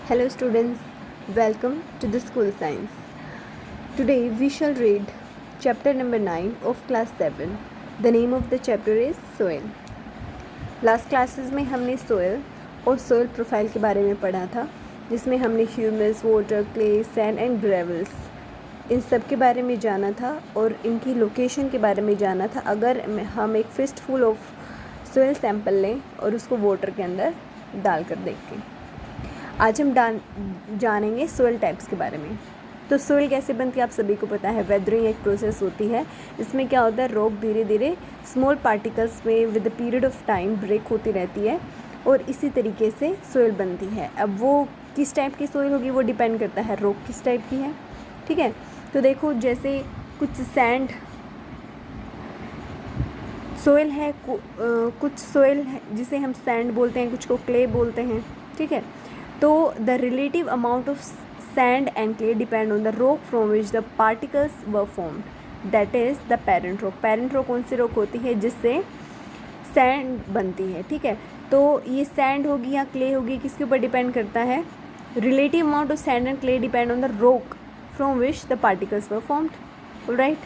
Hello students, welcome to the school science. Today we shall read chapter number 9 of class 7. The name of the chapter is soil. Last classes में हमने soil और soil profile के बारे में पढ़ा था, जिसमें हमने humus, water, clay, sand and gravels इन सब के बारे में जाना था और इनकी लोकेशन के बारे में जाना था। अगर हम एक फिस्टफुल ऑफ सोयल सैंपल लें और उसको वाटर के अंदर डाल कर देखें। आज हम जानेंगे सोयल टाइप्स के बारे में। तो सोयल कैसे बनती है आप सभी को पता है। वेदरिंग एक प्रोसेस होती है, इसमें क्या होता है, रॉक धीरे धीरे स्मॉल पार्टिकल्स में with the period of time break होती रहती है और इसी तरीके से सोयल बनती है। अब वो किस टाइप की सोयल होगी वो डिपेंड करता है रॉक किस टाइप की है। ठीक है, तो देखो जैसे कुछ सैंड सोयल है, कुछ सोयल है जिसे हम सैंड बोलते हैं, कुछ को क्ले बोलते हैं। ठीक है, तो the relative amount of sand and clay depend on the rock from which the particles were formed, that is the parent rock. Parent rock कौन सी रॉक होती है जिससे सैंड बनती है। ठीक है, तो ये सैंड होगी या क्ले होगी किसके ऊपर डिपेंड करता है, relative amount of sand and clay depend on the rock from which the particles were formed. Right,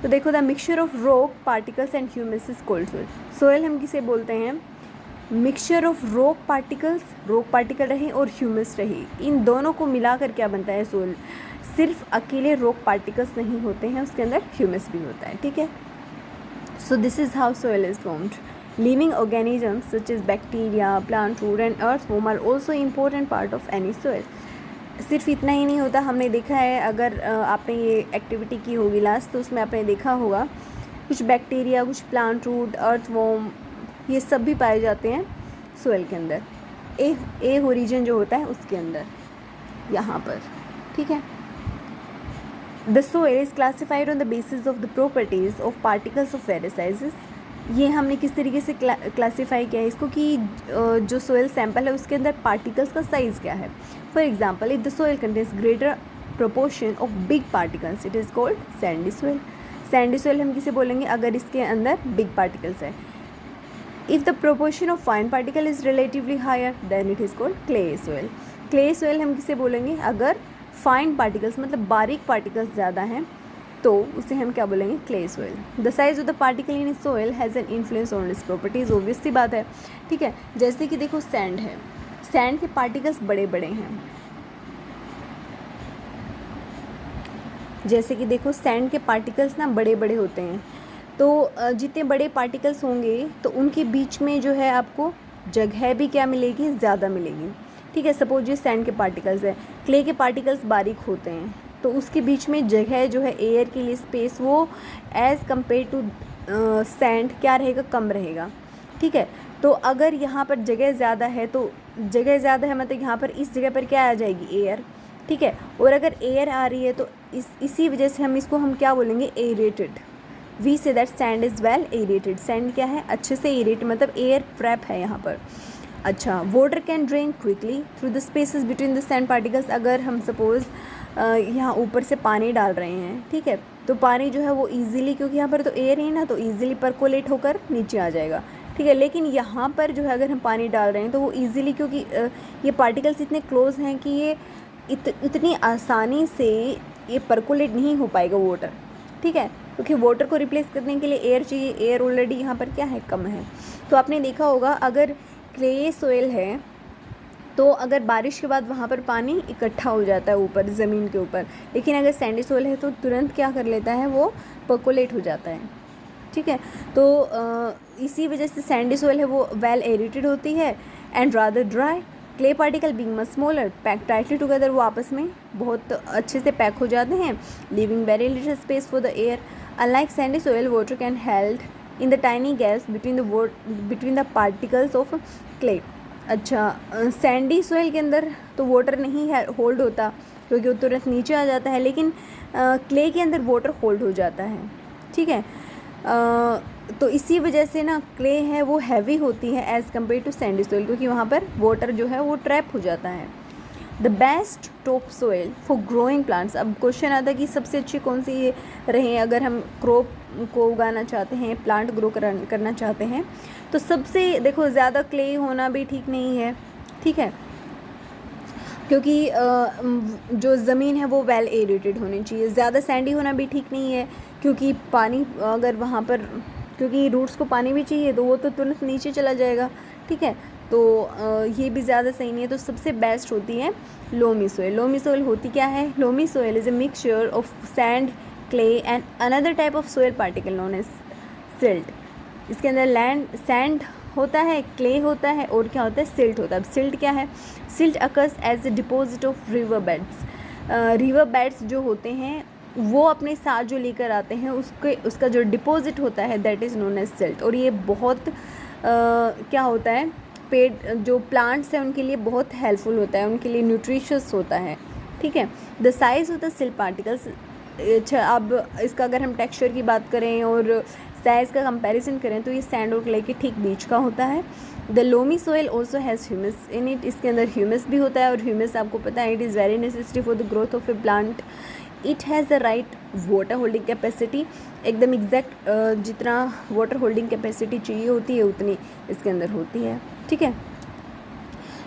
तो देखो the mixture of rock particles and humus is called soil. Soil हम किसे बोलते हैं, mixture of rock particles, rock particle रहे और humus रहे, इन दोनों को मिलाकर क्या बनता है सोइल। सिर्फ अकेले रॉक पार्टिकल्स नहीं होते हैं, उसके अंदर ह्यूमस भी होता है। ठीक है, so this is how soil is formed. Living organisms such as bacteria, plant, root and earthworm are also important part of any soil. सिर्फ इतना ही नहीं होता, हमने देखा है, अगर आपने ये एक्टिविटी की होगी लास्ट तो उसमें आपने देखा होगा कुछ बैक्टीरिया, कुछ प्लांट, रूट, अर्थवॉर्म, ये सब भी पाए जाते हैं सोइल के अंदर, ए ओरिजिन जो होता है उसके अंदर यहाँ पर। ठीक है, the soil is classified on the basis of the properties of particles of various sizes. ये हमने किस तरीके से क्लासीफाई किया है इसको कि जो सोइल सैंपल है उसके अंदर पार्टिकल्स का साइज़ क्या है। For example, if the soil contains greater proportion of big particles it is called sandy soil. Sandy soil हम किसे बोलेंगे, अगर इसके अंदर बिग पार्टिकल्स है। If the proportion of fine particle is relatively higher then it is called clay soil. Clay soil हम किसे बोलेंगे, अगर फाइन पार्टिकल्स मतलब बारीक पार्टिकल्स ज़्यादा हैं तो उसे हम क्या बोलेंगे, clay soil. The size of the particle in soil has an influence on its properties, obvious सी बात है। ठीक है, जैसे कि देखो सैंड है, सैंड के पार्टिकल्स बड़े बड़े हैं। जैसे कि देखो सैंड के पार्टिकल्स ना बड़े बड़े होते हैं, तो जितने बड़े पार्टिकल्स होंगे तो उनके बीच में जो है आपको जगह भी क्या मिलेगी, ज़्यादा मिलेगी। ठीक है, सपोज ये सैंड के पार्टिकल्स है, क्ले के पार्टिकल्स बारीक होते हैं तो उसके बीच में जगह जो है एयर के लिए स्पेस वो एज़ कम्पेयर टू सैंड क्या रहेगा, कम रहेगा। ठीक है, तो अगर यहाँ पर जगह ज़्यादा है तो जगह ज़्यादा है मतलब यहाँ पर इस जगह पर क्या आ जाएगी, एयर। ठीक है, और अगर एयर आ रही है तो इसी वजह से हम क्या बोलेंगे, aerated. We say that sand is well aerated. Sand क्या है, अच्छे से एरेट मतलब एयर ट्रैप है यहाँ पर। अच्छा, water can drain quickly through the spaces between the sand particles. अगर हम सपोज़ यहाँ ऊपर से पानी डाल रहे हैं, ठीक है, तो पानी जो है वो इजीली, क्योंकि यहाँ पर तो एयर है ना, तो इजीली परकोलेट होकर नीचे आ जाएगा। ठीक है, लेकिन यहाँ पर जो है अगर हम पानी डाल रहे हैं तो वो इजीली, क्योंकि ये पार्टिकल्स इतने क्लोज हैं कि ये इतनी आसानी से ये परकोलेट नहीं हो पाएगा वाटर। ठीक है, क्योंकि वाटर को रिप्लेस करने के लिए एयर चाहिए, एयर ऑलरेडी यहाँ पर क्या है, कम है। तो आपने देखा होगा अगर क्ले सोइल है तो अगर बारिश के बाद वहाँ पर पानी इकट्ठा हो जाता है ऊपर ज़मीन के ऊपर, लेकिन अगर सैंडी सोइल है तो तुरंत क्या कर लेता है, वो परकोलेट हो जाता है। ठीक है, तो इसी वजह से सैंडी सोइल है वो वेल एरेटेड होती है and rather dry. Clay particle being much smaller pack tightly together, वो आपस में बहुत अच्छे से पैक हो जाते हैं, living very little space for the air. Unlike Sandy soil water can held in the tiny gaps between the particles of clay. अच्छा, सैंडी सोइल के अंदर तो वाटर नहीं है होल्ड होता क्योंकि वो तुरंत नीचे आ जाता है, लेकिन क्ले के अंदर वाटर होल्ड हो जाता है। ठीक है, तो इसी वजह से ना क्ले है वो हैवी होती है as compare to sandy soil, क्योंकि वहाँ पर वाटर जो है वो ट्रैप हो जाता है। The best top soil for growing plants. अब क्वेश्चन आता है कि सबसे अच्छी कौन सी रहे अगर हम क्रॉप को उगाना चाहते हैं, प्लांट ग्रो करना चाहते हैं, तो सबसे देखो ज़्यादा क्ले होना भी ठीक नहीं है। ठीक है, क्योंकि जो ज़मीन है वो वेल एरेटेड होनी चाहिए। ज़्यादा सैंडी होना भी ठीक नहीं है, क्योंकि पानी अगर वहाँ पर, क्योंकि रूट्स को पानी भी चाहिए तो वो तो तुरंत नीचे चला जाएगा, ठीक है। तो ये भी ज़्यादा सही नहीं है। तो सबसे बेस्ट होती है लोमी सोइल। लोमी सोइल होती क्या है? Loamy soil is a mixture of sand, clay and another type of soil particle known as silt. इसके अंदर लैंड सैंड होता है, क्ले होता है और क्या होता है? सिल्ट होता है। अब सिल्ट क्या है? Silt occurs as a deposit of river beds. River beds जो होते हैं वो अपने साथ जो लेकर आते हैं उसका जो डिपॉजिट होता है that is known as silt. और ये बहुत क्या होता है, पेड़ जो प्लांट्स हैं उनके लिए बहुत हेल्पफुल होता है, उनके लिए न्यूट्रिशियस होता है, ठीक है। The size of the silt particles. अच्छा, अब इसका अगर हम टेक्सचर की बात करें और साइज़ का कंपैरिजन करें तो ये सैंड और क्ले के ठीक बीच का होता है। The loamy soil also has humus in it. इसके अंदर ह्यूमस भी होता है और ह्यूमस आपको पता है it is very necessary for the growth of A plant. It has the right water holding capacity. एकदम एग्जैक्ट जितना वाटर होल्डिंग कैपेसिटी चाहिए होती है उतनी इसके अंदर होती है, ठीक है।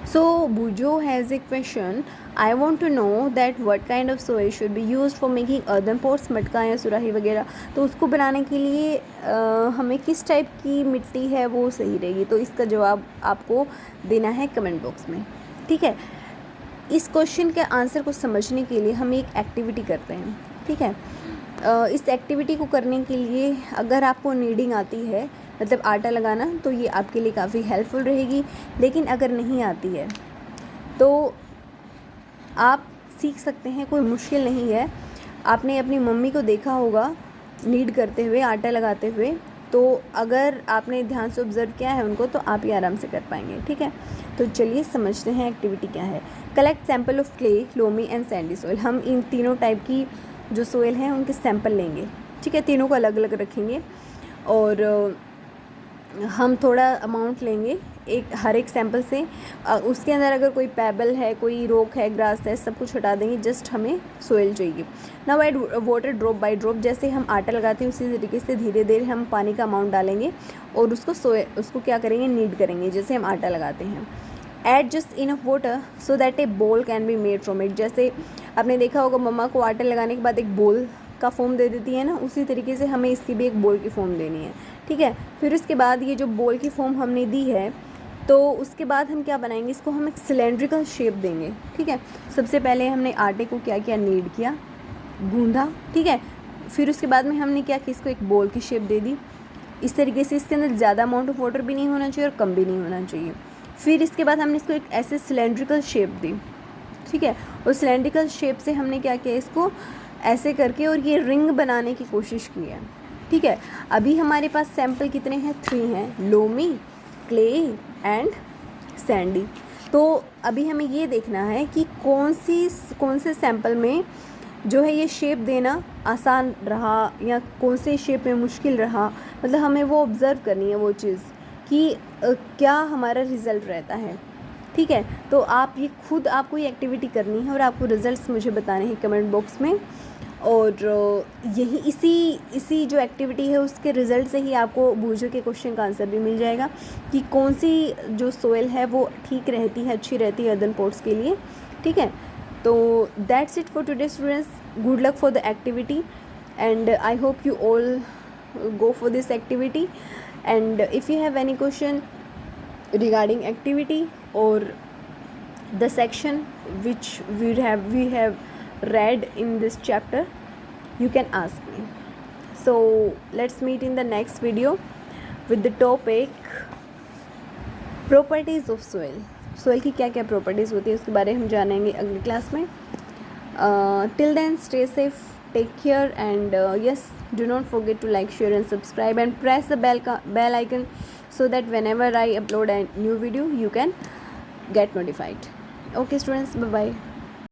So Bujo has a question. I want to know that what kind of soil should be used for making earthen pots, मटका या सुराही वगैरह। तो उसको बनाने के लिए हमें किस टाइप की मिट्टी है वो सही रहेगी, तो इसका जवाब आपको देना है कमेंट बॉक्स में, ठीक है। इस क्वेश्चन के आंसर को समझने के लिए हम एक एक्टिविटी करते हैं, ठीक है। इस एक्टिविटी को करने के लिए अगर आपको नीडिंग आती है, मतलब आटा लगाना, तो ये आपके लिए काफ़ी हेल्पफुल रहेगी। लेकिन अगर नहीं आती है तो आप सीख सकते हैं, कोई मुश्किल नहीं है। आपने अपनी मम्मी को देखा होगा नीड करते हुए, आटा लगाते हुए, तो अगर आपने ध्यान से ऑब्ज़र्व किया है उनको तो आप ही आराम से कर पाएंगे, ठीक है। तो चलिए समझते हैं एक्टिविटी क्या है। Collect sample of clay, loamy and Sandy soil. हम इन तीनों टाइप की जो सोइल हैं उनके सैंपल लेंगे, ठीक है। तीनों को अलग अलग रखेंगे और हम थोड़ा अमाउंट लेंगे हर एक सैंपल से। उसके अंदर अगर कोई पेबल है, कोई रॉक है, ग्रास है, सब कुछ हटा देंगे, जस्ट हमें सोइल चाहिए। Now add water drop by drop. जैसे हम आटा लगाते हैं उसी तरीके से धीरे धीरे हम पानी का अमाउंट डालेंगे और उसको क्या करेंगे, नीड करेंगे जैसे हम आटा लगाते हैं। Add just enough water so that a ball can be made from it. जैसे आपने देखा होगा मम्मा को आटा लगाने के बाद एक बोल का फॉर्म दे देती है ना, उसी तरीके से हमें इसकी भी एक बोल की फॉर्म देनी है, ठीक है। फिर उसके बाद ये जो बोल की फॉर्म हमने दी है तो उसके बाद हम क्या बनाएंगे, इसको हम एक सिलेंड्रिकल शेप देंगे, ठीक है। सबसे पहले हमने आटे को क्या किया, नीड किया, गूंधा, ठीक है। फिर उसके बाद में हमने क्या किया, इसको एक बोल की शेप दे दी। इस तरीके से इसके अंदर ज़्यादा अमाउंट ऑफ वाटर भी नहीं होना चाहिए और कम भी नहीं होना चाहिए। फिर इसके बाद हमने इसको एक ऐसे सिलेंड्रिकल शेप दी, ठीक है। और सिलेंड्रिकल शेप से हमने क्या किया, इसको ऐसे करके और ये रिंग बनाने की कोशिश की है, ठीक है। अभी हमारे पास सैंपल कितने हैं, 3 हैं, लोमी, क्ले एंड सैंडी। तो अभी हमें ये देखना है कि कौन से सैंपल में जो है ये शेप देना आसान रहा या कौन से शेप में मुश्किल रहा। मतलब हमें वो ऑब्ज़र्व करनी है वो चीज़ कि क्या हमारा रिज़ल्ट रहता है, ठीक है। तो आपको ये एक्टिविटी करनी है और आपको रिज़ल्ट्स मुझे बताने हैं कमेंट बॉक्स में। और यही इसी जो एक्टिविटी है उसके रिज़ल्ट से ही आपको बूझो के क्वेश्चन का आंसर भी मिल जाएगा कि कौन सी जो सोइल है वो ठीक रहती है, अच्छी रहती है अर्दन पोट्स के लिए, ठीक है। तो that's it for today students. Good luck for the activity and I hope you all go for this activity, and if you have any question regarding activity or the section which we have read in this chapter, you can ask me. So let's meet in the next video with the topic properties of soil. soil की क्या क्या properties होती है उसके बारे में हम जानेंगे अगली क्लास में। till then stay safe, take care, and yes, do not forget to like, share and subscribe and press the bell icon so that whenever I upload a new video you can get notified. Okay students, bye bye.